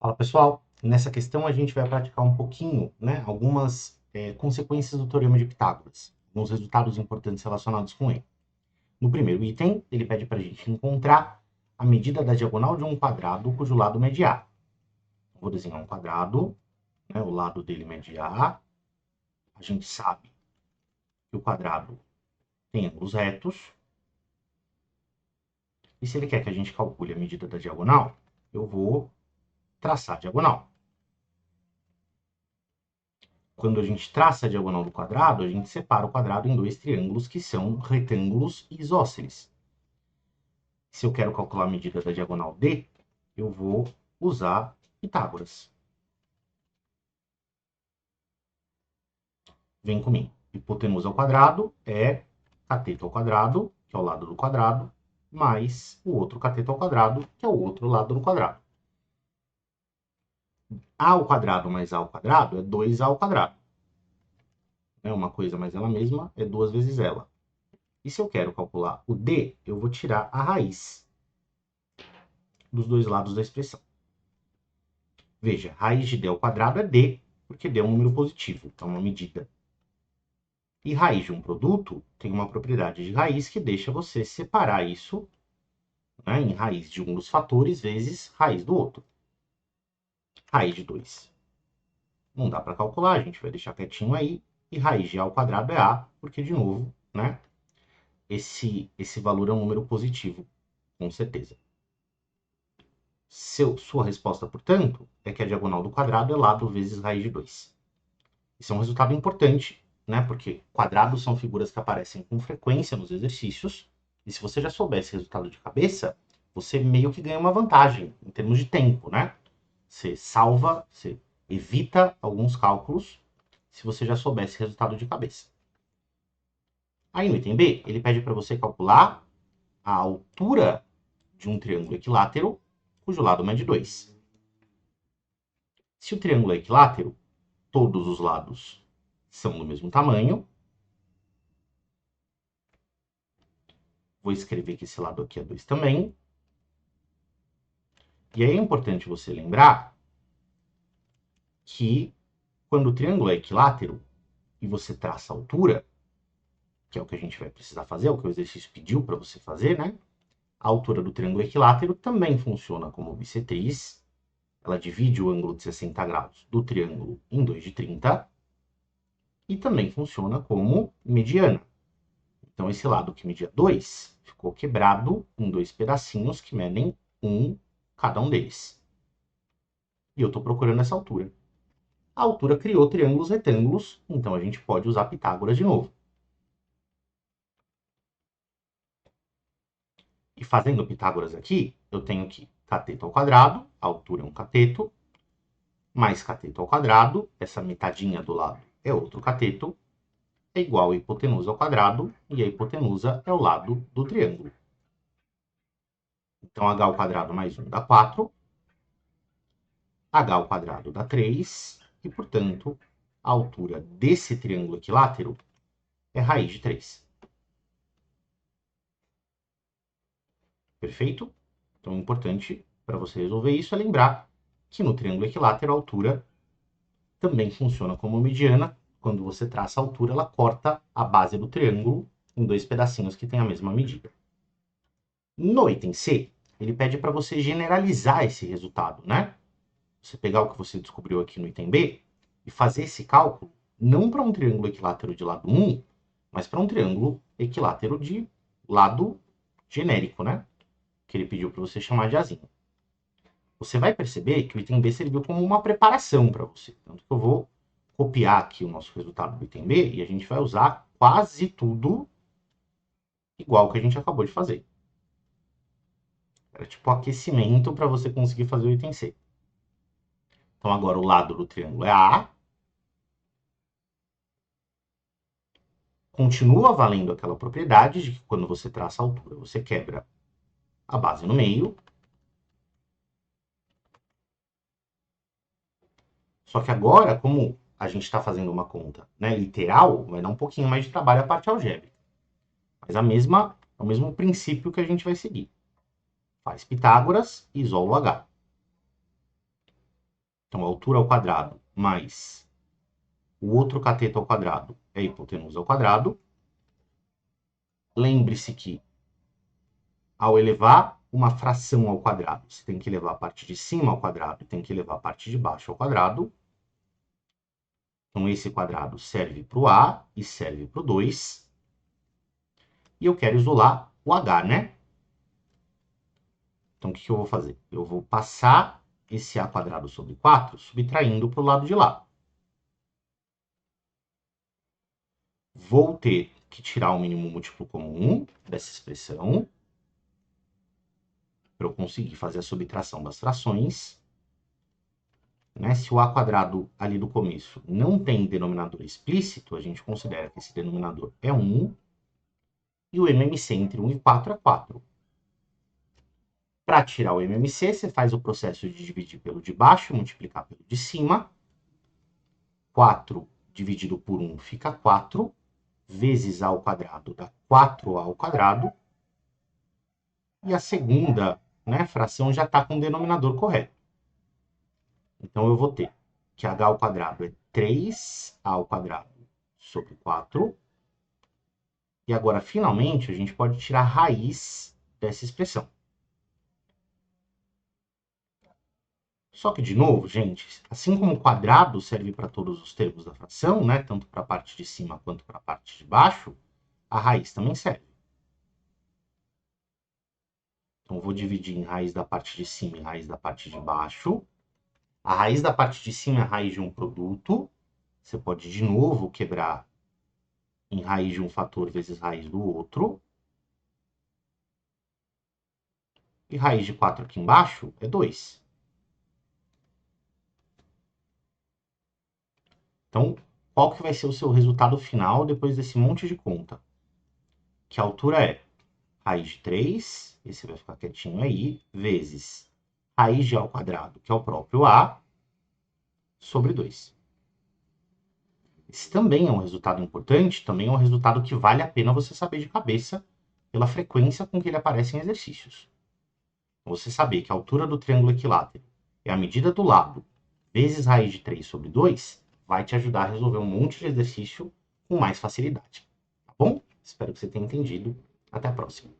Fala pessoal, nessa questão a gente vai praticar um pouquinho, né, algumas consequências do Teorema de Pitágoras, alguns resultados importantes relacionados com ele. No primeiro item, ele pede para a gente encontrar a medida da diagonal de um quadrado cujo lado mede A. Vou desenhar um quadrado, né, o lado dele mede A. A gente sabe que o quadrado tem ângulos retos. E se ele quer que a gente calcule a medida da diagonal, eu vou traçar a diagonal. Quando a gente traça a diagonal do quadrado, a gente separa o quadrado em dois triângulos que são retângulos isósceles. Se eu quero calcular a medida da diagonal D, eu vou usar Pitágoras. Vem comigo. Hipotenusa ao quadrado é cateto ao quadrado, que é o lado do quadrado, mais o outro cateto ao quadrado, que é o outro lado do quadrado. A ao quadrado mais A ao quadrado é 2A ao quadrado. É uma coisa mais ela mesma, é 2 vezes ela. E se eu quero calcular o D, eu vou tirar a raiz dos dois lados da expressão. Veja, raiz de D ao quadrado é D, porque D é um número positivo, é uma medida. E raiz de um produto tem uma propriedade de raiz que deixa você separar isso, né, em raiz de um dos fatores vezes raiz do outro. Raiz de 2. Não dá para calcular, a gente vai deixar quietinho aí. E raiz de A ao quadrado é A, porque, de novo, né, esse valor é um número positivo, com certeza. Sua resposta, portanto, é que a diagonal do quadrado é lado vezes raiz de 2. Isso é um resultado importante, né? Porque quadrados são figuras que aparecem com frequência nos exercícios. E se você já souber esse resultado de cabeça, você meio que ganha uma vantagem em termos de tempo, né? Você salva, você evita alguns cálculos se você já souber esse resultado de cabeça. Aí no item B, ele pede para você calcular a altura de um triângulo equilátero cujo lado mede 2. Se o triângulo é equilátero, todos os lados são do mesmo tamanho. Vou escrever que esse lado aqui é 2 também. E aí é importante você lembrar que quando o triângulo é equilátero e você traça a altura, que é o que a gente vai precisar fazer, é o que o exercício pediu para você fazer, né? A altura do triângulo equilátero também funciona como bissetriz. Ela divide o ângulo de 60 graus do triângulo em 2 de 30 e também funciona como mediana. Então, esse lado que media 2 ficou quebrado em dois pedacinhos que medem 1 cada um deles. E eu estou procurando essa altura. A altura criou triângulos retângulos, então a gente pode usar Pitágoras de novo. E fazendo Pitágoras aqui, eu tenho que cateto ao quadrado, a altura é um cateto, mais cateto ao quadrado, essa metadinha do lado é outro cateto, é igual a hipotenusa ao quadrado, e a hipotenusa é o lado do triângulo. Então, h ao quadrado mais 1 dá 4, h ao quadrado dá 3, e, portanto, a altura desse triângulo equilátero é raiz de 3. Perfeito? Então, o importante para você resolver isso é lembrar que no triângulo equilátero a altura também funciona como mediana. Quando você traça a altura, ela corta a base do triângulo em dois pedacinhos que têm a mesma medida. No item C, ele pede para você generalizar esse resultado, né? Você pegar o que você descobriu aqui no item B e fazer esse cálculo não para um triângulo equilátero de lado 1, mas para um triângulo equilátero de lado genérico, né? Que ele pediu para você chamar de Azinho. Você vai perceber que o item B serviu como uma preparação para você. Tanto que eu vou copiar aqui o nosso resultado do item B e a gente vai usar quase tudo igual que a gente acabou de fazer. Era tipo aquecimento para você conseguir fazer o item C. Então agora o lado do triângulo é A. Continua valendo aquela propriedade de que quando você traça a altura, você quebra a base no meio. Só que agora, como a gente está fazendo uma conta, né, literal, vai dar um pouquinho mais de trabalho a parte algébrica. Mas é o mesmo princípio que a gente vai seguir. Faz Pitágoras, isola o H. Então, a altura ao quadrado mais o outro cateto ao quadrado é a hipotenusa ao quadrado. Lembre-se que, ao elevar uma fração ao quadrado, você tem que elevar a parte de cima ao quadrado e tem que elevar a parte de baixo ao quadrado. Então, esse quadrado serve para o A e serve para o 2. E eu quero isolar o H, né? Então, o que eu vou fazer? Eu vou passar esse A quadrado sobre 4, subtraindo para o lado de lá. Vou ter que tirar o mínimo múltiplo comum dessa expressão, para eu conseguir fazer a subtração das frações. Né? Se o A quadrado ali do começo não tem denominador explícito, a gente considera que esse denominador é 1, e o MMC entre 1 e 4 é 4. Para tirar o MMC, você faz o processo de dividir pelo de baixo, multiplicar pelo de cima. 4 dividido por 1 fica 4, vezes A ao quadrado dá 4A ao quadrado. E a segunda, né, fração já está com o denominador correto. Então, eu vou ter que H ao quadrado é 3A ao quadrado sobre 4. E agora, finalmente, a gente pode tirar a raiz dessa expressão. Só que, de novo, gente, assim como o quadrado serve para todos os termos da fração, né, tanto para a parte de cima quanto para a parte de baixo, a raiz também serve. Então, eu vou dividir em raiz da parte de cima e raiz da parte de baixo. A raiz da parte de cima é a raiz de um produto. Você pode, de novo, quebrar em raiz de um fator vezes raiz do outro. E raiz de 4 aqui embaixo é 2. Então, qual que vai ser o seu resultado final depois desse monte de conta? Que a altura é raiz de 3, esse vai ficar quietinho aí, vezes raiz de A ao quadrado, que é o próprio A, sobre 2. Esse também é um resultado importante, também é um resultado que vale a pena você saber de cabeça pela frequência com que ele aparece em exercícios. Você saber que a altura do triângulo equilátero é a medida do lado vezes raiz de 3 sobre 2, vai te ajudar a resolver um monte de exercício com mais facilidade. Tá bom? Espero que você tenha entendido. Até a próxima.